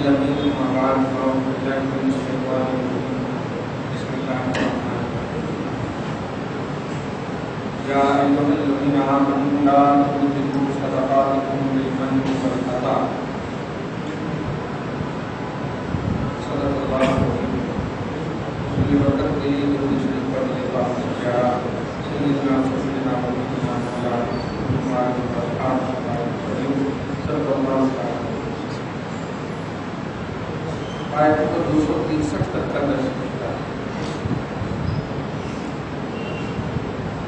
اليمين أما بعد فأعوذ بالله من الشيطان الرجيم بسم الله الرحمن الرحيم يا أيها الذين آمنوا لا تبطلوا صدقاتكم بالمن والأذى صدق الله العظيم صلی وقت کے لیے درود شریف پڑھنے کے بعد سیدنا سیدنا مولانا آیت نمبر 263 تک کا درس ہوتا ہے.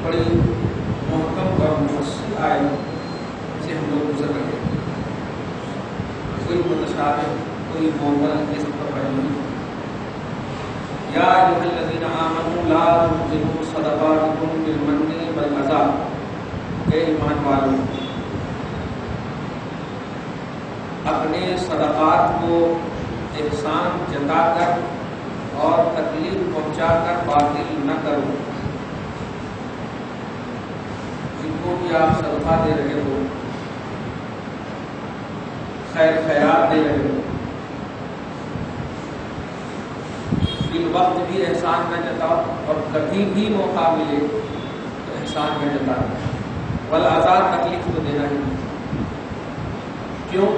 بڑی محکم اور مفصل آیت سے ہم لوگ گزر رہے ہیں. کوئی متشابہ کوئی معمل یہ سب کا پہلو نہیں. یا ایھا الذین آمنوا لا تبطلوا صدقاتکم بالمن والأذى. اے ایمان والو، اپنے صدقات کو احسان جتا کر اور تکلیف پہنچا کر باطل نہ کرو. جن کو بھی آپ صدقہ دے رہے ہو، خیر خیرات دے رہے ہو، بال وقت بھی احسان نہ جتاؤ اور کبھی بھی موقع ملے تو احسان نہ جتاؤ. والعذاب تکلیف تو دینا ہی نہیں. کیوں؟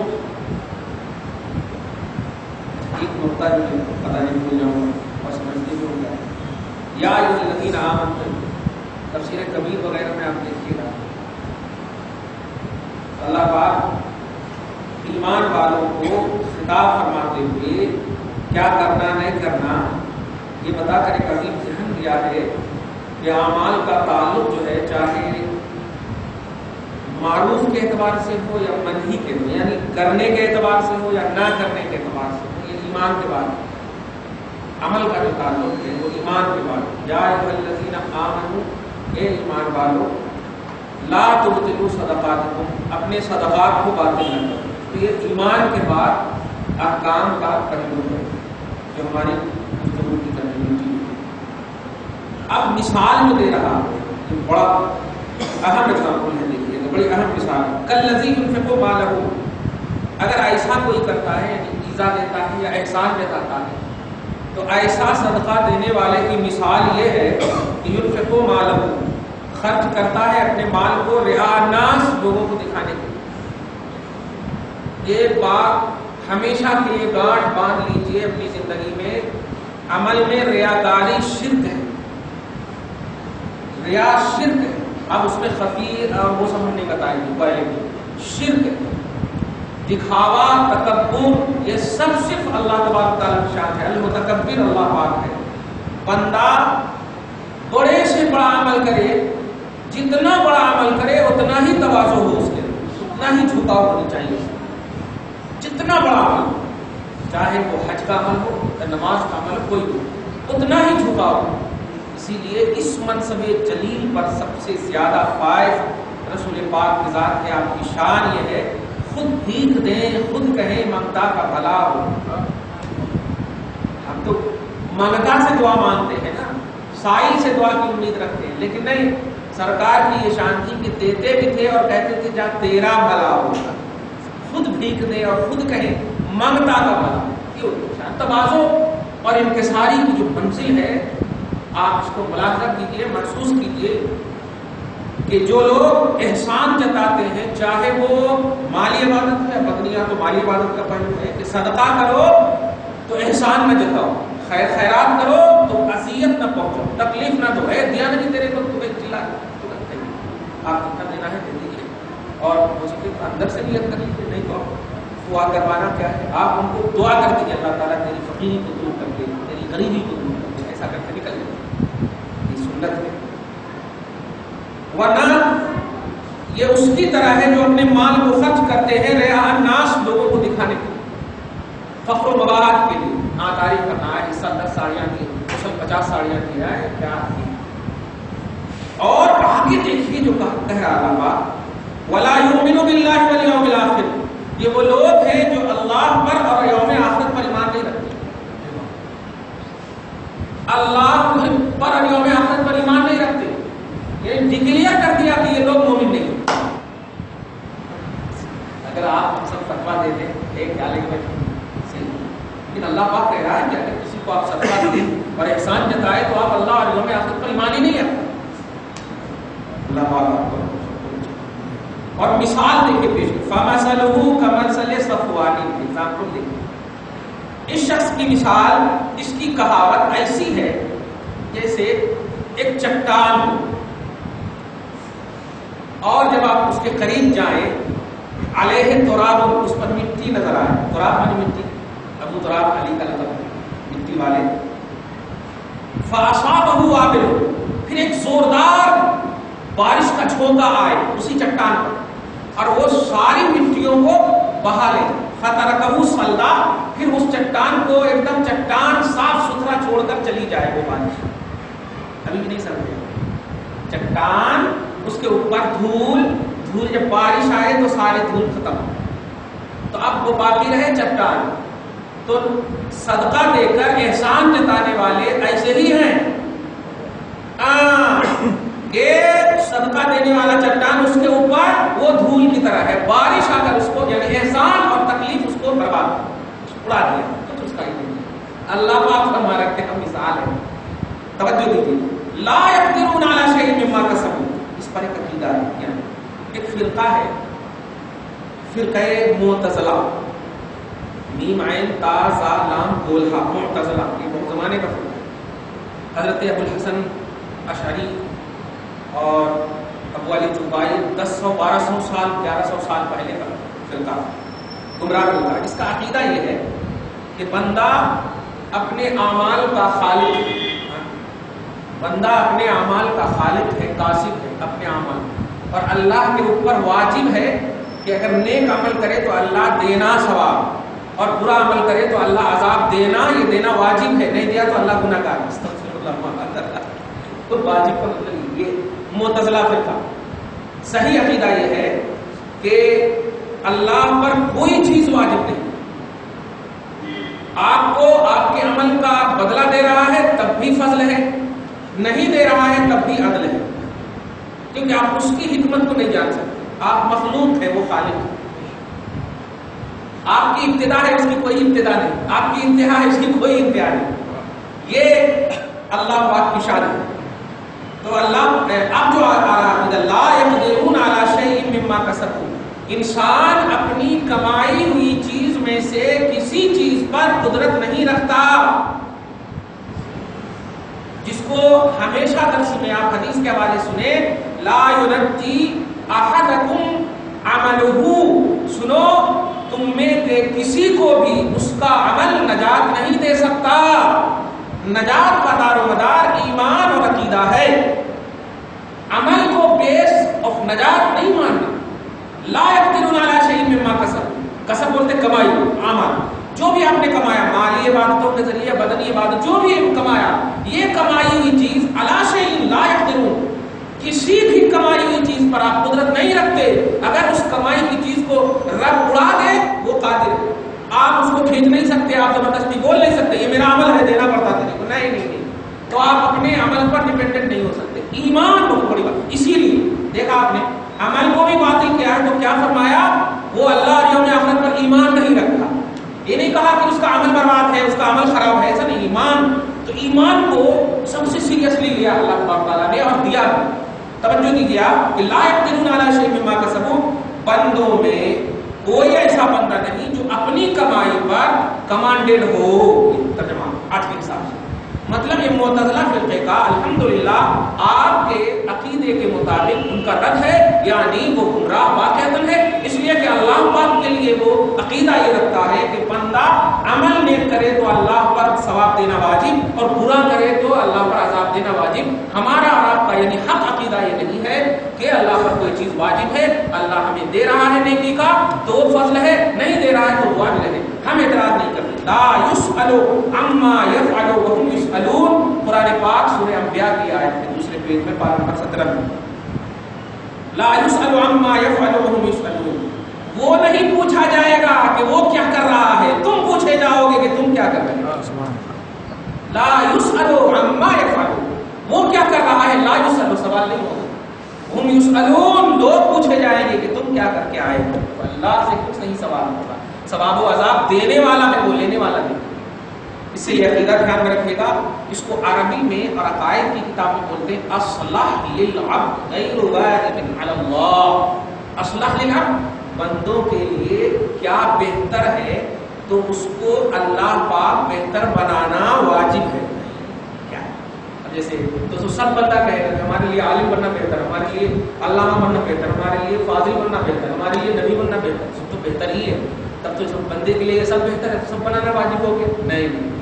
ایک نقطہ جو پتہ نہیں بھول جاؤں گا اور سمجھنے میں ہوگا. یا ایھا الذین آمنوا، تفسیر کبیر وغیرہ میں آپ دیکھیے گا اللہ پاک ایمان والوں کو خطاب فرماتے ہوئے کیا کرنا نہیں کرنا یہ بتا کر ایک عظیم ذہن دیا ہے کہ اعمال کا تعلق جو ہے چاہے معروف کے اعتبار سے ہو یا منہی کے ہو، یعنی کرنے کے اعتبار سے ہو یا نہ کرنے کے اعتبار سے ہو، یہ ایمان کے بعد عمل کا جو تعلق ہے وہ ایمان کے بعد. یا ایھا الذین آمنوا، اے ایمان والو، لا تبطلوا صدقاتکم، اپنے صدقات کو باطل نہ کرو. تو یہ ایمان کے بعد احکام کا پہلو ہے جو ہماری گفتگو کی کنٹینیوٹی ہے. اب مثال میں دے رہا ہے، یہ بڑا اہم ایگزامپل ہے. دیکھیے تو بڑی اہم مثال ہے. کالذی ينفق مالہ، اگر ایسا کوئی کرتا ہے یعنی ایذا دیتا ہے یا احسان جتاتا ہے تو ایسا صدقہ دینے والے کی مثال یہ ہے کہ ينفق مالہ، خرچ کرتا ہے اپنے مال کو رعاء الناس، لوگوں کو دکھانے کے لیے. یہ بات ہمیشہ کے لیے گاٹھ باندھ لیجئے اپنی زندگی میں. عمل میں ریاکاری شرک ہے، ریا شرک ہے. اب اس میں خفی اور وہ سب ہم نہیں بتائیں گے پہلے بھی. شرک ہے، دکھاوا، تکبر، یہ سب صرف اللہ تبارک تعالیٰ کی شان ہے. المتکبر اللہ پاک ہے. بندہ بڑے سے بڑا عمل کرے، جتنا بڑا عمل کرے اتنا ہی تواضع ہو اس کے لیے، اتنا ہی جھکاؤ ہونی چاہیے. جتنا بڑا عمل، چاہے وہ حج کا عمل ہو یا نماز کا عمل ہو، کوئی ہو، اتنا ہی جھکاؤ. اسی لیے اس منصب جلیل پر سب سے زیادہ فائز رسول پاک کی ذات ہے. آپ کی شان یہ ہے خود بھیک دیں، خود کہیں منگتا کا بھلا ہو. ہم تو منگتا سے دعا مانگتے ہیں نا، سائل سے دعا کی امید رکھتے ہیں، لیکن نہیں، سرکار کی یہ شان تھی کہ دیتے بھی تھے اور کہتے تھے جا تیرا بھلا ہوگا. خود بھیک دیں اور خود کہیں منگتا کا بھلا. کیوں؟ تواضع اور انکساری کی جو منزل ہے آپ اس کو ملاحظہ کیجیے، محسوس کیجیے کہ جو لوگ احسان جتاتے ہیں، چاہے وہ مالی عبادت ہے، بدنیا تو مالی عبادت کا پہلو ہے کہ صدقہ کرو تو احسان نہ جتاؤ، خیر خیرات کرو تو اذیت نہ پہنچاؤ، تکلیف نہ دو. اے دیا نہیں تیرے کو تمہیں چلا آپ کتنا دینا ہے دے دیجیے اور اس کے اندر سے نیت کر لیجیے. نہیں تو دعا کروانا کیا ہے، آپ ان کو دعا کر دیجیے اللہ تعالیٰ تیری فقیری کو دور کر دے، تیری غریبی کو دور کر دے. ایسا کر کے نکل جائے، یہ سنت ہے. ورنہ یہ اس کی طرح ہے جو اپنے مال کو خرچ کرتے ہیں رعاء الناس، لوگوں کو دکھانے کے لیے، فخر و مباحت کے لیے. تعریف کرنا ہے، حصہ 10 ساڑیاں دی، 50 ساڑیاں دیا ہے، کیا دی. اور آگے دیکھیے جو کہہ رہا اللہ، وَلَا يُؤْمِنُ بِاللَّهِ وَالْيَوْمِ الْآخِرِ، یہ وہ لوگ ہیں جو اللہ پر اور یوم آخرت پر ایمان نہیں رکھتے. اللہ پر اور یوم آخرت پر ایمان نہیں رکھتے، یہ ڈکلیئر کر دیا کہ یہ لوگ مومن نہیں. اگر آپ ہم سب فتوا دے دیں ایک ڈالے کے اللہ پاک کہہ رہا ہے کہ اگر کسی کو آپ صدقہ دیں اور احسان جتائے تو آپ اللہ اور یوم آخرت پر ایمان ہی نہیں ہے. اللہ پاک آپ کو. اور مثال دیکھیں پیش فَمَثَلُهُ كَمَثَلِ صَفْوَانٍ. ایگزامپل دیکھیں. اس شخص کی مثال، اس کی کہاوت ایسی ہے جیسے ایک چٹان ہو اور جب آپ اس کے قریب جائیں علیہ تراب، اس پر مٹی نظر آئے. تراب یعنی مٹی، ابو تراب علی کا لقب، مٹی والے. فَأَصَابَهُ وَابِلٌ، پھر ایک زوردار بارش کا جھونکا آئے اسی چٹان پر اور وہ ساری مٹیوں کو بہا لے. فَتَرَكَهُ صَلْدًا، پھر اس چٹان کو ایک دم چٹان صاف ستھرا چھوڑ کر چلی جائے وہ بارش. ابھی بھی نہیں سمجھے. چٹان، اس کے اوپر دھول، جب بارش آئے تو سارے دھول ختم، تو اب وہ باقی رہے چٹان. تو صدقہ دے کر احسان جتانے والے ایسے ہی ہیں کہ صدقہ دینے والا چٹان اس کے اوپر وہ دھول کی طرح ہے. بارش آ کر اس کو یعنی احسان اور تکلیف اس کو برباد اڑا دیا، کچھ اس کا ہی نہیں. اللہ پاک ہمارا کیا مثال ہے. توجہ دیجیے. لا يقدرون على شيء مما كسبوا، اس پر ایک عقیدہ ہے. یعنی ایک فرقہ ہے، فرقہ معتزلہ، میم عین تا زا لام گولہا، معتزلہ. یہ بہت زمانے کا فرقہ ہے. حضرت ابو الحسن اشعری اور ابو علی جوبائی 1200 سال 1100 سال پہلے کا فرقہ، گمراہ فرقہ. اس کا عقیدہ یہ ہے کہ بندہ اپنے اعمال کا خالق ہے. بندہ اپنے اعمال کا خالق ہے، کاسب ہے اپنے اعمال، اور اللہ کے اوپر واجب ہے کہ اگر نیک عمل کرے تو اللہ دینا ثواب، اور برا عمل کرے تو اللہ عذاب دینا، یہ دینا واجب ہے. نہیں دیا تو اللہ گناہ گار. تو واجب کا مطلب یہ معتزلہ فرقہ. صحیح عقیدہ یہ ہے کہ اللہ پر کوئی چیز واجب نہیں. آپ کو آپ کے عمل کا بدلہ دے رہا ہے تب بھی فضل ہے، نہیں دے رہا ہے تب بھی عدل ہے، کیونکہ آپ اس کی حکمت کو نہیں جان سکتے. آپ مخلوق ہے، وہ خالق ہے. آپ کی ابتدا ہے، اس کی کوئی ابتدا نہیں. آپ کی انتہا ہے، اس کی کوئی انتہا نہیں. یہ اللہ پاک کی شان ہے. تو اللہ اب جو لا يقدرون على شيء مما كسبوا، انسان اپنی کمائی ہوئی چیز میں سے کسی چیز پر قدرت نہیں رکھتا. جس کو ہمیشہ درس میں آپ حدیث کے حوالے سنیں، لا ينجي احدكم عمله، سنو تم میں سے کسی کو بھی اس کا عمل نجات نہیں دے سکتا. نجات کا دار و مدار ایمان اور عقیدہ ہے. عمل کو بیس آف نجات نہیں ماننا. لا يقدرون على شيء مما كسبوا، کسب بولتے کمائی، عمل جو بھی آپ نے کمایا، مالی عبادتوں کے ذریعے، بدنی عبادت جو بھی کمایا، یہ کمائی ہوئی چیز على شيء لا يقدرون، کسی بھی کمائی ہوئی چیز پر آپ قدرت نہیں رکھتے. اگر اس کمائی کی چیز کو رب اڑا دے وہ قادر ہے. آپ اس کو کھینچ نہیں سکتے، آپ زبردستی بول نہیں سکتے یہ میرا عمل ہے دینا پڑتا تیرے کو، نہیں. تو آپ اپنے عمل پر ڈیپینڈنٹ نہیں ہو سکتے. ایمان بہت بڑی بات. اسی لیے دیکھا آپ نے عمل کو بھی باطل کیا ہے تو کیا فرمایا، وہ اللہ اور یوم آخرت پر ایمان نہیں رکھتا. یہ نہیں کہا کہ اس کا عمل برباد ہے، اس کا عمل خراب ہے، ایسا نہیں. ایمان تو ایمان کو سب سے سیریسلی لیا اللہ تعالیٰ نے اور دیا. توجہ دیجیے کہ لا يقدرون على شيء مما كسبوا، بندوں میں کوئی ایسا بندہ نہیں جو اپنی کمائی پر کمانڈیڈ ہو. ترجمہ آج کے حساب سے مطلب یہ معتزلہ فرقے کا الحمدللہ آپ کے عقیدے کے مطابق ان کا رد ہے، یعنی وہ گمراہ واقعتاً ہے. اس لیے کہ اللہ پاک کے لیے وہ عقیدہ یہ رکھتا ہے کہ بندہ عمل نیک کرے تو اللہ پر ثواب دینا واجب، اور برا کرے تو اللہ پر عذاب دینا واجب. ہمارا اور آپ کا یعنی حق عقیدہ یہ نہیں ہے کہ اللہ پر کوئی چیز واجب ہے، اللہ ہمیں دے رہا ہے نیکی کا تو وہ فضل ہے، نہیں دے رہا ہے تو واجب ہے. ہم اعتراض نہیں کرتے. لا يسأل عما يفعل وهم يسألون، قرآن پاک سورہ انبیاء کی آیت ہے، دوسرے پیج میں پارہ نمبر 17 میں. لا يسأل عما يفعل وهم يسألون، وہ نہیں پوچھا جائے گا کہ وہ کیا کر رہا ہے، تم پوچھے جاؤ گے کہ تم کیا کر رہے ہو. لا يسأل عما يفعل، وہ کیا کر رہا ہے، لا يسأل سوال نہیں ہوگا. ہم يسألون، لوگ پوچھے جائیں گے کہ تم کیا کر کے آئے ہو. اللہ سے کچھ نہیں سوال ہوگا. ثواب و عذاب دینے والا ہے، وہ لینے والا نہیں. اس سے یہ عقیدہ دھیان میں رکھیے گا، اس کو عربی میں اور عقائد کی کتاب میں بولتے ہیں اصلح للعبد غیر واجب علی اللہ۔ اصلح للعبد، بندوں کے لیے کیا بہتر ہے تو اس کو اللہ پاک بہتر بنانا واجب ہے۔ کیا جیسے تو سب بندہ کہے گا کہ ہمارے لیے عالم بننا بہتر، ہمارے لیے علامہ بننا بہتر، ہمارے لیے فاضل بننا بہتر، ہمارے لیے نبی بننا بہتر، سب تو بہتر ہی ہے، تب تو سب بندے کے لیے سب بہتر ہے، سب بنانا واجب ہو گیا؟ نہیں،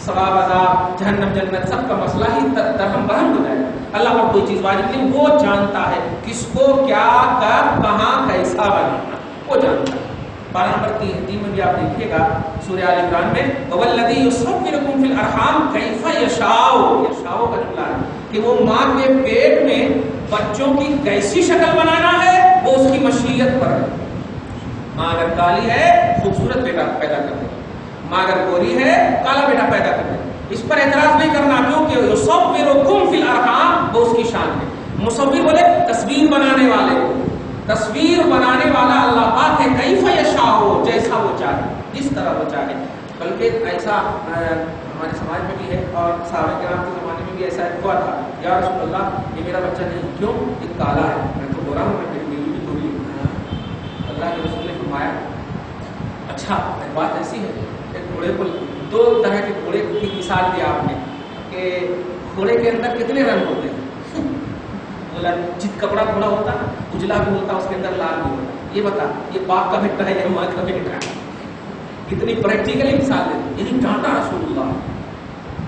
ثواب عذاب جہنم جنت سب کا مسئلہ ہی درہم برہم ہو جائے۔ اللہ پر کوئی چیز واجب نہیں، وہ جانتا ہے کس کو کیا کب کہاں کیسا بنانا، وہ جانتا ہے۔ 12 نمبر 3 میں بھی آپ دیکھیے گا سورہ آل عمران میں وَالَّذِي يُصَوِّرُكُمْ فِي الْأَرْحَامِ كَيْفَ يَشَاءُ، یشاء کا جملہ ہے کہ وہ ماں کے پیٹ میں بچوں کی کیسی شکل بنانا ہے وہ اس کی مشیت پر ہے۔ ماں اگر کالی ہے خوبصورت بیٹا پیدا کر دے، ماں اگر گوری ہے کالا بیٹا پیدا کر دے، اس پر اعتراض نہیں کرنا کیونکہ یصورکم فی الارحام وہ اس کی شان ہے۔ مصور بولے تصویر بنانے والے، تصویر بنانے والا اللہ پاک ہے، کیف یشاء جیسا وہ چاہے، جس طرح وہ چاہے۔ بلکہ ایسا ہمارے سماج میں بھی ہے اور صحابہ کرام کے زمانے میں بھی ایسا ہوا تھا، یا رسول اللہ یہ میرا بچہ نہیں، کیوں؟ یہ کالا ہے، میں تو گورا ہوں، میری بھی گوری ہے۔ اللہ کے رسول نے فرمایا اچھا بات ایسی ہے، ایک گھوڑے کو 2 طرح کے گھوڑے کی مثال دی آپ نے کہ گھوڑے کے اندر کتنے رنگ ہوتے ہیں؟ بولا جت کپڑا گھوڑا ہوتا ہے اجلا بھی ہوتا ہے، اس کے اندر لال بھی ہوتا ہے، یہ بتا یہ باپ کا بیٹا ہے یا ماں کا بیٹا ہے؟ کتنی پریکٹیکلی مثال دیتے، یعنی ڈانٹا رسول اللہ۔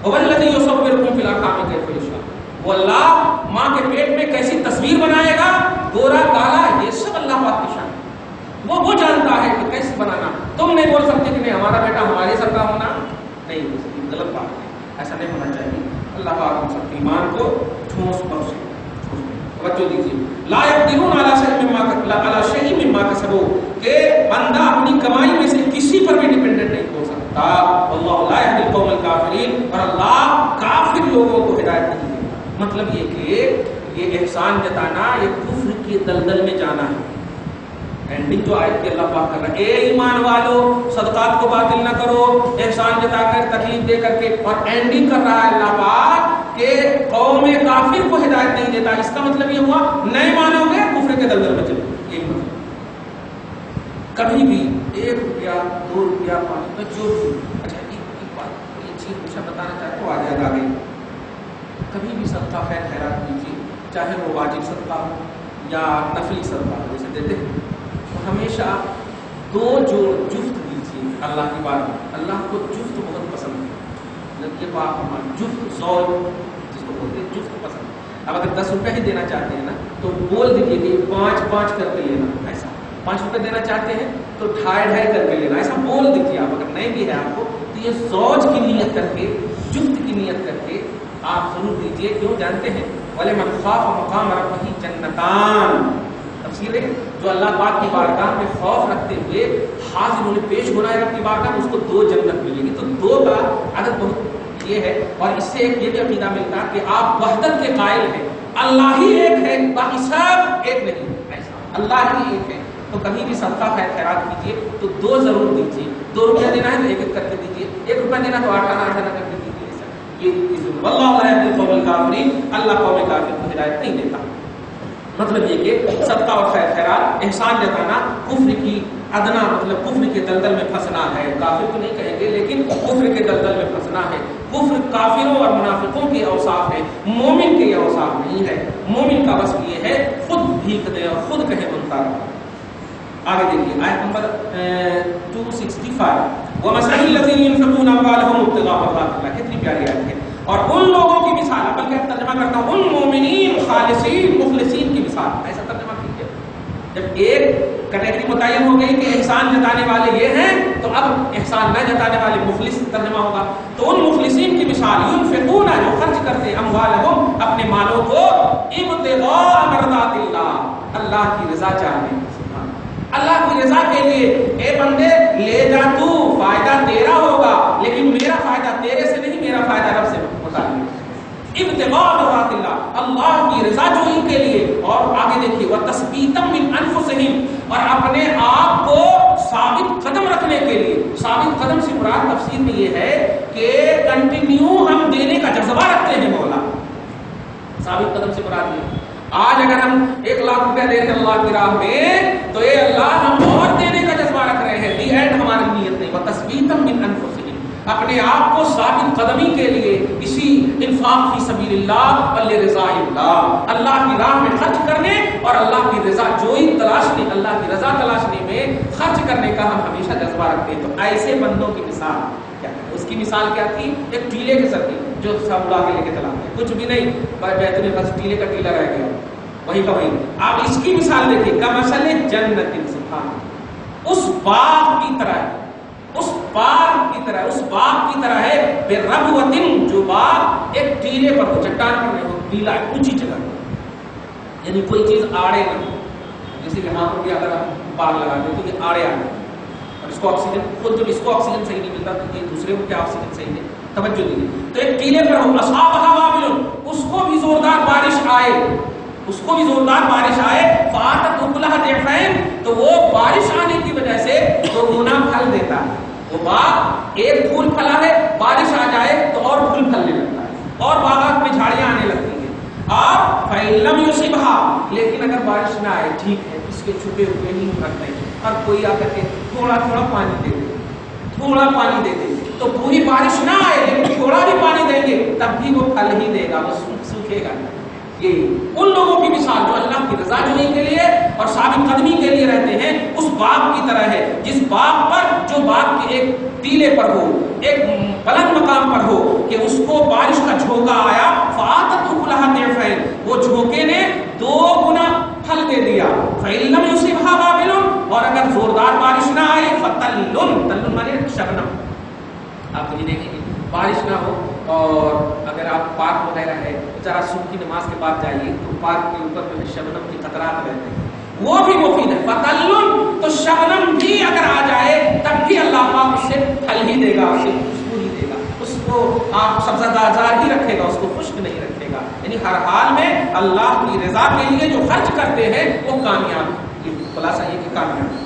وَالَّذِي يُصَوِّرُكُمْ فِي الْأَرْحَامِ كَيْفَ يَشَاءُ، وہ اللہ ماں کے پیٹ میں کیسی تصویر بنائے گا، گورا کالا، یہ سب اللہ پاک کی شان ہے، وہ جانتا ہے کہ کیسے بنانا۔ تم نہیں بول سکتے کہ نہیں ہمارا بیٹا ہمارے سب کا ہونا نہیں ہو سکتی، غلط بات ہے، ایسا نہیں ہونا چاہیے۔ اللہ پاک ہم سب کے ایمان کو ٹھوس بخشے۔ توجہ دیجیے، لا یقدرون علی شیء مما کسبوا، کہ بندہ اپنی کمائی میں سے کسی پر بھی ڈیپینڈنٹ نہیں ہو سکتا۔ واللہ لا یہدی القوم الکافرین، اور اللہ کافر لوگوں کو ہدایت نہیں دیتا۔ مطلب یہ کہ یہ احسان جتانا یہ کفر کی دلدل میں جانا ہے۔ اینڈنگ جو آیت کی اللہ پاک کر رہا ہے، اے ایمان والو صدقات کو باطل نہ کرو، احسان جتا کر تکلیف دے کر کے، اور اینڈنگ کر رہا ہے اللہ پاک کہ قوم کافر کو ہدایت نہیں دیتا۔ اس کا مطلب یہ ہوا نہیں مانو گے کفر کے دلدل میں چلو، یہ مطلب کبھی بھی 1 روپیہ 2 روپیہ 5 روپیہ جو بھی، اچھا ایک بات یہ چیز مجھے بتانا چاہتے ہو، آ گئی، کبھی بھی صدقہ خیر خیرات کیجیے، چاہے وہ واجب صدقہ ہو یا نفلی صدقہ ہو، جیسے دیتے ہیں ہمیشہ 2 جوڑ جفت دیجیے اللہ کی بات میں۔ اللہ کو جفت بہت پسند ہے، یہ بات ہمارا جفت زوج جس کو بولتے ہیں جفت پسند ہے۔ اب اگر 10 روپے ہی دینا چاہتے ہیں نا تو بول دیجیے کہ 5 کر کے لینا، ایسا 5 روپے دینا چاہتے ہیں تو 2.5 کر کے لینا، ایسا بول دیجیے آپ۔ اگر نہیں بھی ہے آپ کو تو یہ زوج کی نیت کر کے، جفت کی نیت کر کے آپ ضرور دیجیے۔ کیوں جانتے ہیں؟ وَلِمَنْ خَافَ مَقَامَ رَبِّهِ جَنَّتَانِ، تفسیر ہے جو اللہ پاک کی بارگاہ میں خوف رکھتے ہوئے حاضر ہونے پیش ہونا ہے رب کی بارگاہ میں، اس کو 2 جنت ملے گی۔ تو 2 کا عدد بہت یہ ہے، اور اس سے ایک یہ بھی عقیدہ ملتا ہے کہ آپ وحدت کے قائل ہیں، اللہ ہی ایک ہے، باقی سب ایک نہیں، ایسا اللہ ہی ایک ہے۔ تو کبھی بھی صدقہ خیر خیرات کیجیے تو 2 ضرور دیجیے، 2 روپیہ دینا ہے تو 1 کر کے دیجیے، 1 روپیہ دینا تو 8 آنا کر کے دیجیے۔ یہ واللہ لا یہدی القوم الکافرین، اللہ قوم کافر کو ہدایت نہیں دیتا۔ مطلب یہ کہ صدقہ اور خیر خیرات، احسان جتانا کفر کی ادنا، مطلب کفر کے دلدل میں پھنسنا ہے۔ کافر تو نہیں کہیں گے لیکن کفر کے دلدل میں پھنسنا ہے۔ کفر کافروں اور منافقوں کے اوصاف ہے، مومن کے یہ اوصاف نہیں ہے۔ مومن کا وصف یہ ہے خود بھیک دے اور خود کہے منتا رہے۔ آگے دیکھیے آیت نمبر 265، وَمَثَلِ الَّذِينَ يُنْفِقُونَ أَمْوَالَهُمُ ابْتِغَاءَ مَرْضَاتِ اللَّهِ، کتنی پیاری آیت ہے۔ اور ان لوگوں کی مثال، اپن کیا ترجمہ کرتا ہوں، ان مومنین خالصین مخلصین کی مثال، ایسا ترجمہ کیجیے۔ جب ایک کیٹیگری متعین ہو گئی کہ احسان جتانے والے یہ ہیں تو اب احسان نہ جتانے والے مخلص ترجمہ ہوگا۔ تو ان مخلصین کی مثال، ينفقون، جو خرچ کرتے، اموالہم، اپنے مالوں کو، ابتغاء مرضات اللہ، اللہ کی رضا چاہنے، اللہ کی رضا کے لیے۔ اے بندے لے جا تو، فائدہ تیرا ہوگا لیکن میرا فائدہ تیرے سے نہیں، میرا فائدہ رب سے متعلق۔ ابتغاء مرضات اللہ، اللہ کی رضا جوئی کے لیے۔ اور آگے دیکھیے وتثبیتا من انفسہم، اور اپنے آپ کو ثابت قدم رکھنے کے لیے، ثابت قدم سے مراد تفسیر میں یہ ہے کہ کنٹینیو ہم دینے کا جذبہ رکھتے ہیں مولا. ثابت قدم سے مراد یہ. آج اگر ہم 1 لاکھ روپیہ دے رہے ہیں اللہ کی راہ میں تو اے اللہ ہم اور دینے کا جذبہ رکھ رہے ہیں. دی اینڈ ہماری نیت نہیں. وتثبیتا من انفسہم، اپنے آپ کو ثابت قدمی کے لیے اسی انفاق فی سبیل اللہ و لرضاء اللہ، اللہ کی راہ میں خرچ کرنے اور اللہ کی رضا جوئی تلاشنے، اللہ کی رضا تلاشنے میں خرچ کرنے کا ہم ہمیشہ جذبہ رکھتے ہیں. تو ایسے بندوں کی مثال کیا ہے؟ اس کی مثال کیا تھی؟ ایک ٹیلے کے ساتھ جو سب اڑا کے لے کے چلا گیا، کچھ بھی نہیں، بیت بس ٹیلے کا ٹیلا رہ گیا، وہی کا وہی. آپ اس کی مثال دیکھیے، کمثل جنت، سبحان، اس باغ کی طرح ہے، اس باغ کی طرح، اس باغ کی طرح ہے بے ربوتن، جو باغ ایک ٹیلے پر ہو، چٹان پر نہیں ہو، ٹیلا اونچی جگہ، یعنی کوئی چیز آڑے نہ ہو. جیسے یہاں پر بھی اگر ہم باغ لگا دیں تو یہ آڑے آڑے، اور اس کو آکسیجن، خود جب اس کو آکسیجن صحیح نہیں ملتا تو یہ دوسرے کو کیا آکسیجن صحیح دے. توجہ دیجیے. تو ایک ٹیلے پر ہو، اصابھا وابل، اس کو بھی زوردار بارش آئے، اس کو بھی زوردار بارش آئے، فآتت اکلھا ضعفین، تو وہ بارش آنے کی وجہ سے دو گنا پھل دیتا ہے. وہ باغ ایک پھول پھلا ہے، بارش آ جائے تو اور پھول پھلنے لگتا ہے اور باغات میں جھاڑیاں آنے لگتی ہیں. اور فإن لم یصبھا، لیکن اگر بارش نہ آئے، ٹھیک ہے، اس کے چھپے ہوئے ہی رکھتے ہیں، اور کوئی آ کر کے تھوڑا تھوڑا پانی دے دے، تھوڑا پانی دے دے، تو پوری بارش نہ آئے لیکن تھوڑا بھی پانی دیں گے تب بھی وہ پھل ہی دے گا، وہ سوکھے گا. یہ ان لوگوں کی مثال جو اللہ کی رضا جوئی کے لیے اور ثابت قدمی کے لیے رہتے ہیں، اس باغ کی طرح ہے جس باغ پر، جو باغ کے ایک ٹیلے پر ہو، ایک بلند مقام پر ہو، کہ اس کو بارش کا جھونکا آیا، فآتت اکلھا ضعفین، وہ جھونکے نے 2 گنا پھل دے دیا. فإن لم یصبھا وابل، اور اگر زوردار بارش نہ آئے، فتل، تل مانے شبنم. آپ مجھے دیکھیں گے بارش نہ ہو اور اگر آپ پارک وغیرہ ہے، ذرا صبح کی نماز کے بعد جائیے تو پارک کے اوپر جو شبنم کے قطرات رہتے ہیں، وہ بھی مفید ہے. فتل، تو شبنم بھی اگر آ جائے تب بھی اللہ پاک اس سے پھل ہی دے گا، اسے خوشبو ہی دے گا، اس کو آپ سبزہ دار ہی رکھے گا، اس کو خشک نہیں رکھے گا. یعنی ہر حال میں اللہ کی رضا کے لیے جو خرچ کرتے ہیں وہ کامیاب. یہ خلاصہ یہ کہ کامیاب.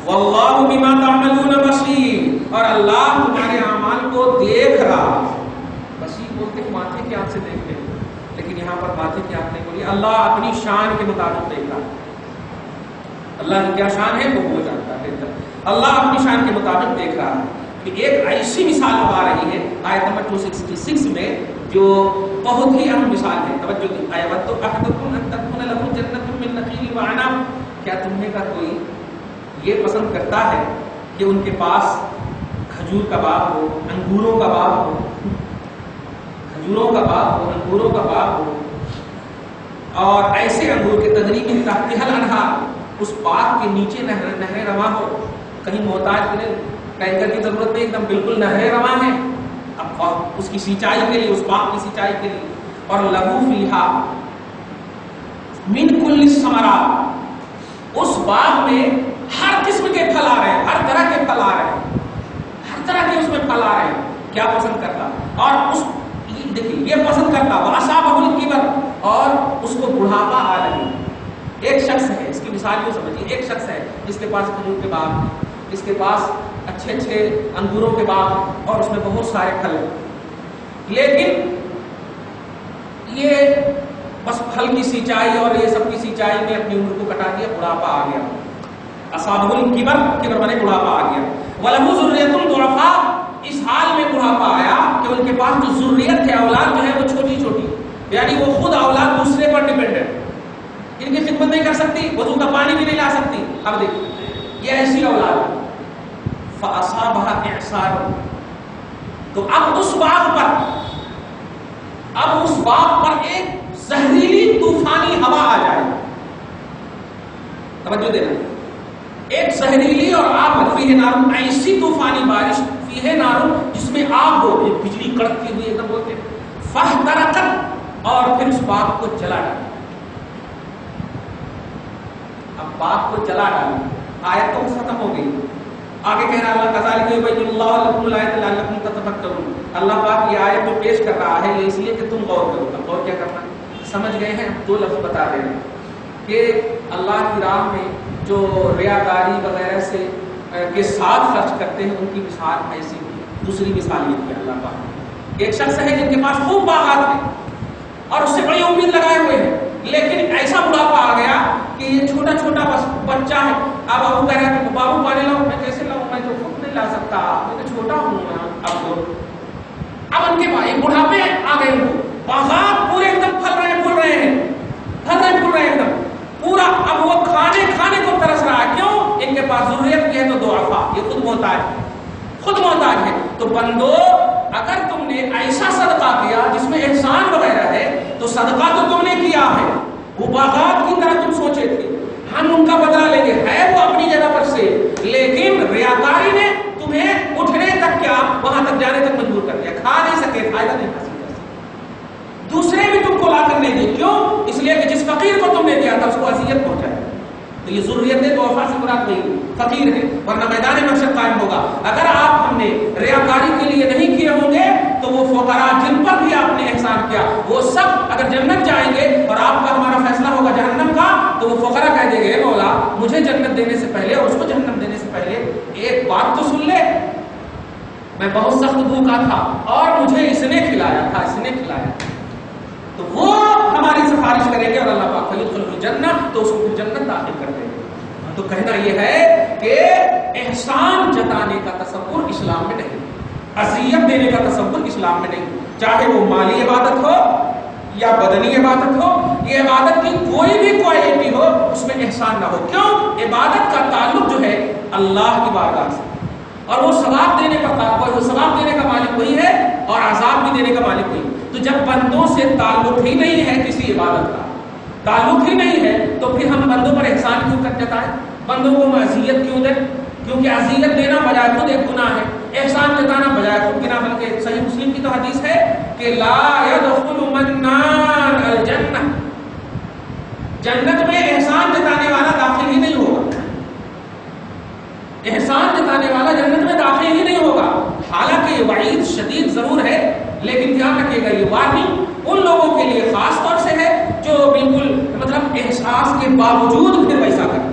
واللہ بما تعملون بصیر، اور اللہ تمہارے اعمال کو دیکھ رہا. بصیر بولتے ہیں ماتھے کی آنکھ سے دیکھتے ہیں، لیکن یہاں پر ماتھے کی آنکھ نہیں بولی. اللہ اپنی شان کے مطابق دیکھ رہا. اللہ کی کیا شان ہے وہ جانتا ہے. اللہ اپنی شان کے مطابق دیکھ رہا ہے. ایک ایسی مثال اب آ رہی ہے آیت نمبر 266 میں جو بہت ہی اہم مثال ہے. توجہ دی. ایوۃ احدکم ان تکون لہ جنۃ من نخیل وعنب، کیا تم میں کا کوئی یہ پسند کرتا ہے کہ ان کے پاس کھجور کا باغ ہو، انگوروں کا باغ ہو، کھجوروں کا باغ ہو، انگوروں کا باغ ہو، اور ایسے انگور کے تدریج من تحتھا الانہار، اس باغ کے نیچے نہریں رواں ہو، کہیں محتاج کے لیے ٹینکر کی ضرورت نہیں، ایک دم بالکل نہریں رواں ہیں اب اس کی سینچائی کے لیے، اس باغ کی سینچائی کے لیے. اور لہو فیہا من کل الثمرات، اس باغ میں ہر قسم کے پھل آ رہے ہیں، ہر طرح کے پھل آ رہے ہیں، ہر طرح کے اس میں پھل آ رہے ہیں. کیا پسند کرتا؟ اور اس دیکھیے یہ پسند کرتا وَأَصَابَهُ الْكِبَرُ، اور اس کو بڑھاپا آ لگے. ایک شخص ہے، اس کی مثال یوں سمجھیے، ایک شخص ہے جس کے پاس کھجور کے باغ، جس کے پاس اچھے اچھے انگوروں کے باغ اور اس میں بہت سارے پھل ہیں، لیکن یہ بس پھل کی سینچائی اور یہ سب کی سینچائی میں اپنی عمر کو کٹا دیا، بڑھاپا آ گیا. اصابہ الکبر، کبر بنے بڑھاپا آ گیا. ولہ ذریۃ ضعفاء، اس حال میں بڑھاپا آیا کہ ان کے پاس جو ذریت ہے، اولاد جو ہے وہ چھوٹی چھوٹی، یعنی وہ خود اولاد دوسرے پر ڈیپینڈنٹ، ان کی خدمت نہیں کر سکتی، وضو کا پانی بھی نہیں لا سکتی. اب دیکھیں یہ ایسی اولاد ہے. فاصابها اعصار، تو اب اس باغ پر ایک زہریلی طوفانی ہوا آ جائے. توجہ دینا، ایک زہریلی اور آگ، فیہ نار، ایسی طوفانی بارش، فیہ نار جس میں آگ ہو، بجلی کڑکتی ہوئی ایک دم بولتے، فاحترقت، اور پھر اس باغ کو جلا ڈالا. اب باغ کو جلا ڈالا، آیت تو ختم ہو گئی. آگے کہہ رہا اللہ کذالک یبین اللہ لکم الآیات لعلکم تتفکرون. اللہ پاک یہ آیت جو پیش کر رہا ہے یہ اس لیے کہ تم غور کرو. اب غور کیا کرنا؟ سمجھ گئے ہیں؟ 2 لفظ بتا رہے ہیں کہ اللہ کی راہ میں جو ریاکاری وغیرہ سے کے ساتھ خرچ کرتے ہیں ان کی مثال ایسی ہے۔ دوسری مثال یہ کہ اللہ پاک ایک شخص ہے جن کے پاس خوب باغات ہیں اور اس سے بڑی امید لگائے ہوئے ہیں، لیکن ایسا بڑھاپا آ گیا کہ یہ چھوٹا چھوٹا بس بچہ ہے، اب ابو کہہ رہا ہے کہ بابو پانی لاؤ، میں کیسے لاؤں، میں تو خود نہیں لا سکتا، میں تو چھوٹا ہوں اب ان کے پاس بڑھاپے آ گئے، باغات پورے ایک دم پھل رہے ہیں ایک دم پورا، اب وہ کھانے کو ترس رہا ہے، کیوں؟ ان کے پاس ضرورت کی ہے تو ضعفاء، یہ خود محتاج ہے۔ تو بندو اگر تم نے ایسا صدقہ کیا جس میں احسان وغیرہ ہے تو صدقہ تو تم نے کیا ہے، وہ باغات کی طرح تم سوچے تھے ہم ان کا بدلہ لیں گے، ہے وہ اپنی جگہ پر سے، لیکن ریاکاری نے تمہیں اٹھنے تک کیا وہاں تک جانے تک مجبور کر دیا، کھا نہیں سکے، فائدہ نہیں حاصل کر سکے، دوسرے بھی تم کو لا کر نہیں دی، کیوں؟ اس لیے کہ جس فقیر کو تم نے دیا تھا اس کو اذیت پہنچائی۔ تو یہ ضروریت ہے تو وفا سے مراد نہیں، فقیر ہے، ورنہ میدان محشر قائم ہوگا۔ اگر آپ ہم نے ریاکاری کے لیے نہیں کیے ہوں گے تو وہ فقراء جن پر بھی آپ نے احسان کیا وہ سب اگر جنت جائیں گے اور آپ کا ہمارا فیصلہ ہوگا جہنم کا، تو وہ فقراء کہہ دیں گے مولا مجھے جنت دینے سے پہلے اور اس کو جہنم دینے سے پہلے ایک بات تو سن لے، میں بہت سخت بھوکا تھا اور مجھے اس نے کھلایا تھا، تو وہ ہماری سفارش کریں گے اور اللہ پاک فیدخل الجنت، تو اس کو پھر جنت داخل کر دیں گے۔ تو کہنا یہ ہے کہ احسان جتانے کا تصور اسلام میں نہیں، اذیت دینے کا تصور اسلام میں نہیں، چاہے وہ مالی عبادت ہو یا بدنی عبادت ہو، یہ عبادت کی کوئی بھی کوالٹی ہو اس میں احسان نہ ہو، کیوں؟ عبادت کا تعلق جو ہے اللہ کی بارگاہ سے، اور وہ ثواب دینے کا مالک وہی ہے اور عذاب بھی دینے کا مالک وہی۔ تو جب بندوں سے تعلق ہی نہیں ہے، کسی عبادت کا تعلق ہی نہیں ہے، تو پھر ہم بندوں پر احسان کیوں کر جتائیں، بندوں کو اذیت کیوں دیں؟ کیونکہ اذیت دینا بجائے خود ایک گناہ ہے، احسان جتانا بجائے خود گناہ، بلکہ صحیح مسلم کی تو حدیث ہے کہ لا يدخل منان الجنہ، جنت میں احسان جتانے والا داخل ہی نہیں ہوگا، احسان جتانے والا جنت میں داخل ہی نہیں ہوگا۔ حالانکہ یہ وعید شدید ضرور ہے، لیکن دھیان رکھیے گا یہ وارننگ ان لوگوں کے لیے خاص طور سے ہے جو بالکل مطلب احساس کے باوجود پھر ویسا کرتے۔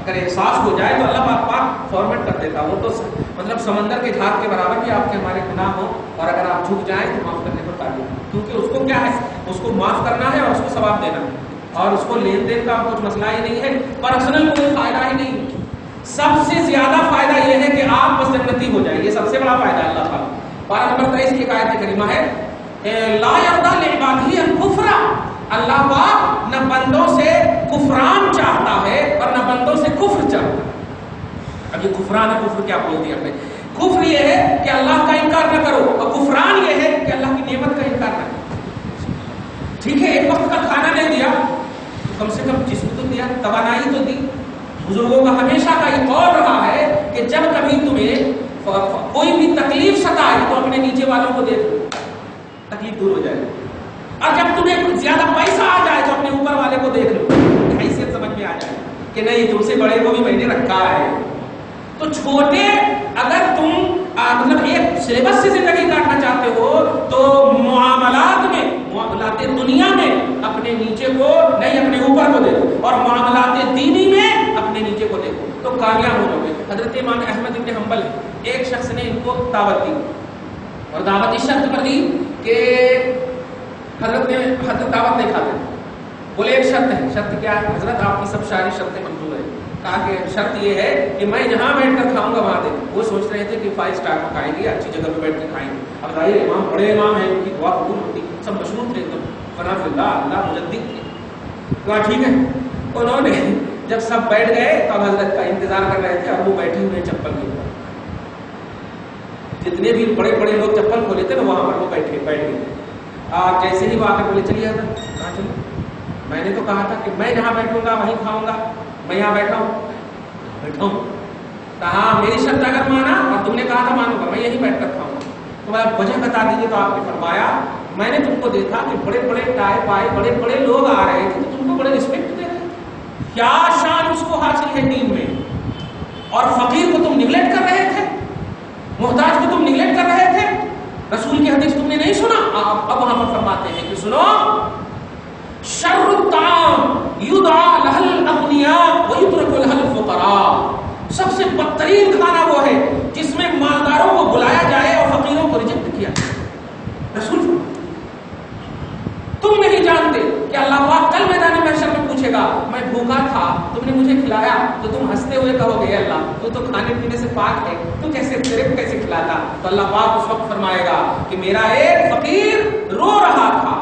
اگر احساس ہو جائے تو اللہ پاک فارمیٹ کر دیتا، وہ تو مطلب سمندر کے جھاگ کے برابر بھی آپ کے ہمارے گناہ ہو، اور اگر آپ جھک جائیں تو معاف کرنے پر قادر ہے، کیونکہ اس کو کیا ہے، اس کو معاف کرنا ہے اور اس کو ثواب دینا ہے، اور اس کو لین دین کا کچھ مسئلہ ہی نہیں ہے، پرسنل کوئی فائدہ ہی نہیں۔ سب سے زیادہ فائدہ یہ ہے کہ آپ بس جنتی ہو جائیں، یہ سب سے بڑا فائدہ ہے اللہ تعالیٰ۔ پارہ نمبر 23 کی آیت کریمہ ہے لا یرضی لعبادہ الکفر، اللہ پاک نہ بندوں سے کفران چاہتا ہے اور نہ بندوں سے کفر چاہتا ہے۔ اب یہ کفران ہے، کفر کیا بول دیا ہم نے؟ کفر یہ ہے کہ اللہ کا انکار نہ کرو، اور کفران یہ ہے کہ اللہ کی نعمت کا انکار نہ کرو۔ ٹھیک ہے، ایک وقت کا کھانا نہیں دیا تو کم سے کم جسم تو دیا، توانائی تو دی۔ بزرگوں کا ہمیشہ کا یہ قول رہا ہے کہ جب کبھی تمہیں کوئی بھی تکلیف ستائے تو اپنے نیچے والوں کو دیکھ لو، تکلیف دور ہو جائے، اور جب تمہیں زیادہ پیسہ آ جائے تو اپنے اوپر والے کو دیکھ لو، حیثیت سمجھ میں آ جائے کہ نہیں تم سے بڑے کو بھی میں نے رکھا ہے۔ تو چھوٹے اگر تم مطلب ایک سلیبس سے زندگی کاٹنا چاہتے ہو تو معاملات میں، معاملات دنیا میں اپنے نیچے کو نہیں اپنے اوپر کو دیکھو، اور معاملات دینی میں اپنے نیچے کو دیکھو تو کامیاب ہو جاؤ گے۔ حضرت امام احمد بن حنبل ایک شخص نے ان کو دعوت دی، اور دعوت اس شرط پر دی کہ حضرت دعوت نہیں کھاتے، بولے ایک شرط ہے۔ شرط کیا ہے؟ حضرت آپ کی سب ساری شرطیں منظور ہیں۔ کہا کہ شرط یہ ہے کہ میں جہاں بیٹھ کر کھاؤں گا وہاں دے۔ وہ سوچ رہے تھے کہ 5 اسٹار میں کھائیں گے، اچھی جگہ پہ بیٹھ کے کھائیں گے۔ اب ظاہر امام بڑے امام ہیں، ان کی دعا قبول ہوتی، سب مشہور تھے ایک دم، فنا فی اللہ مجدد تھے۔ کہا ٹھیک ہے۔ انہوں نے جب سب بیٹھ گئے تو اب حضرت کا انتظار کر رہے تھے، اب وہ بیٹھے ہوئے چپل کے اوپر، جتنے بھی بڑے بڑے لوگ چپل کھولے تھے نا وہاں پر وہ بیٹھ گئے۔ جیسے ہی وہ آ کر بولے چلیے حضرت، کہاں چلو؟ میں نے تو کہا تھا کہ میں جہاں بیٹھوں گا وہیں کھاؤں گا، میں یہاں بیٹھا ہوں۔ کہا میری شرط اگر مانا اور تم نے کہا تھا مانوں گا، میں یہیں بیٹھ کر کھاؤں گا، تو آپ وجہ بتا دیجیے۔ تو آپ نے فرمایا میں نے تم کو دیکھا کہ بڑے بڑے ٹائے پائے بڑے بڑے لوگ آ رہے تھے تو تم کو بڑے رسپیکٹ دے رہے، کیا شان اس کو حاصل ہے دین میں، اور فقیر کو تم نگلیکٹ کر رہے تھے، محتاج کو تم نگلیکٹ کر رہے تھے۔ رسول کی حدیث تم نے نہیں سنا؟ اب وہاں پر فرماتے ہیں کہ سنو، شر الطعام یدعى له الاغنیاء ویترک له الفقراء، سب سے بدترین میں بھوکا تھا تم نے مجھے کھلایا تو تم ہنستے ہوئے کہو گے اللہ تو کھانے پینے سے پاک ہے، تو تیرے کو کیسے کھلاتا؟ تو اللہ پاک اس وقت فرمائے گا کہ میرا ایک فقیر رو رہا تھا،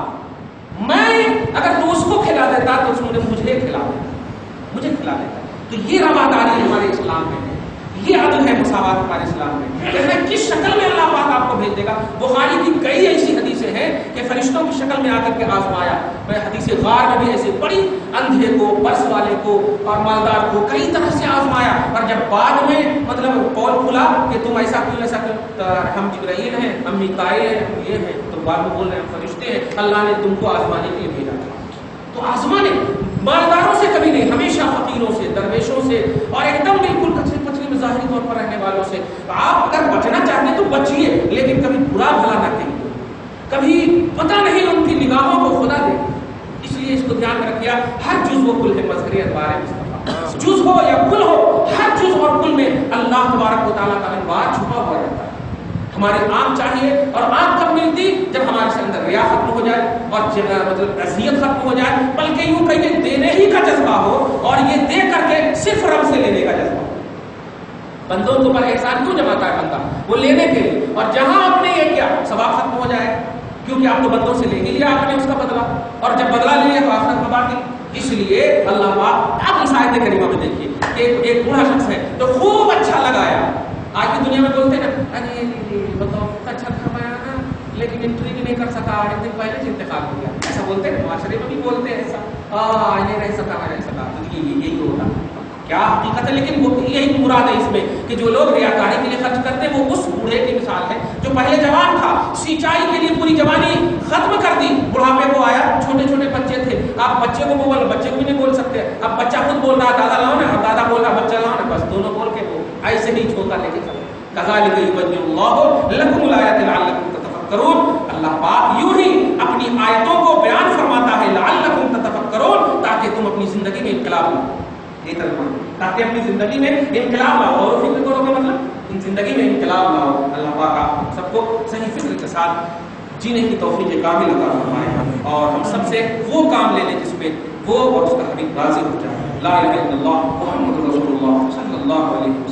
میں اگر تو اس کو کھلا دیتا تو اس نے مجھے کھلا دیتا۔ تو یہ رواداری ہمارے اسلام میں ہے، یہ عدل ہے، مساوات ہمارے اسلام میں۔ دیکھیں کس شکل میں اللہ پاک آپ کو بھیج دے گا۔ بخاری کی کئی ایسی حدیثیں ہیں کہ فرشتوں کی شکل میں آ کر کے آزمایا، حدیث غار میں بھی ایسے بڑی، اندھے کو، برس والے کو اور مالدار کو کئی طرح سے آزمایا، اور جب بعد میں مطلب پول کھلا کہ تم ایسا کیوں، ہم جبرائیل ہیں، ہم میکائیل ہیں، ہم یہ ہیں، تو بعد میں بول رہے ہیں ہم فرشتے ہیں، اللہ نے تم کو آزمانے کے لیے بھیجا تھا۔ تو آزمانے مالداروں سے کبھی نہیں، ہمیشہ فقیروں سے، درویشوں سے، اور ایک دم بالکل کچری پچری میں ظاہری طور پر رہنے والوں سے۔ آپ اگر بچنا چاہتے ہیں تو بچیے، لیکن کبھی برا بھلا نہ کہیں، کبھی پتہ نہیں ان کی نگاہوں کو خدا دے۔ اس لیے اس کو دھیان میں رکھیا، ہر جز و کل ہے مظہر انوار مصطفیٰ، جز ہو یا کل ہو، ہر جز اور کل میں اللہ تبارک و تعالیٰ کا انوار چھپا ہوا رہتا ہے۔ ہمارے آنکھ چاہیے، اور آنکھ کب ملتی؟ جب ہمارے سے اندر ریا ختم ہو جائے اور مطلب عزیت ختم ہو جائے، بلکہ یوں کہیں دینے ہی کا جذبہ ہو، اور یہ دے کر کے صرف رب سے لینے کا جذبہ ہو۔ بندوں کے اوپر احسان کیوں جماتا ہے بندہ؟ وہ لینے کے لیے، اور جہاں آپ نے یہ کیا ثواب ختم ہو جائے، کیونکہ آپ تو بندوں سے لے لیا آپ نے اس کا بدلہ، اور جب بدلہ لے لیا تو آخرت میں باقی۔ اس لیے اللہ پاک، آپ اس آیت کریمہ میں دیکھیے کہ ایک بوڑھا شخص ہے جو خوب اچھا لگایا۔ آج کی دنیا میں بولتے ہیں نا، بتاؤ اچھا کھایا نا لیکن انٹری بھی نہیں کر سکا، ایک دن پہلے سے انتقال ہو گیا، ایسا بولتے ہیں، معاشرے میں بھی بولتے ہیں ایسا، یہ رہ سکا، یہی ہوتا کیا حقیقت ہے؟ لیکن وہ یہی مراد ہے اس میں کہ جو لوگ ریاکاری کے لیے خرچ کرتے ہیں، وہ اس بوڑھے کی مثال ہے جو پہلے جوان تھا، سینچائی کے لیے پوری جوانی ختم کر دی، بڑھاپے کو آیا، چھوٹے چھوٹے بچے تھے، آپ بچے کو بول، بچے کو بھی نہیں بول سکتے، اب بچہ خود بول رہا دادا لاؤ نا، اور دادا بول رہا بچہ لاؤ نا، بس دونوں بول کے وہ ایسے ہی چھوٹا لے کے چلو۔ کذالک یبین اللہ لکم الآیات لعلکم تتفکرون، اللہ پاک یوں ہی اپنی آیتوں کو بیان فرماتا ہے، لعلکم تتفکرون، تاکہ تم اپنی زندگی میں انقلاب لاؤ، تاکہ اپنی زندگی میں انقلاب لاؤ، اور فکر کرو کا مطلب زندگی میں انقلاب لاؤ۔ اللہ پاک آپ سب کو صحیح فکر کے ساتھ جینے کی توفیق کامل عطا فرمائے، اور ہم سب سے وہ کام لے لیں جس میں وہ اور اس کا حبیب راضی ہو جائے۔ لا الہ الا اللہ محمد رسول اللہ صلی اللہ علیہ وسلم۔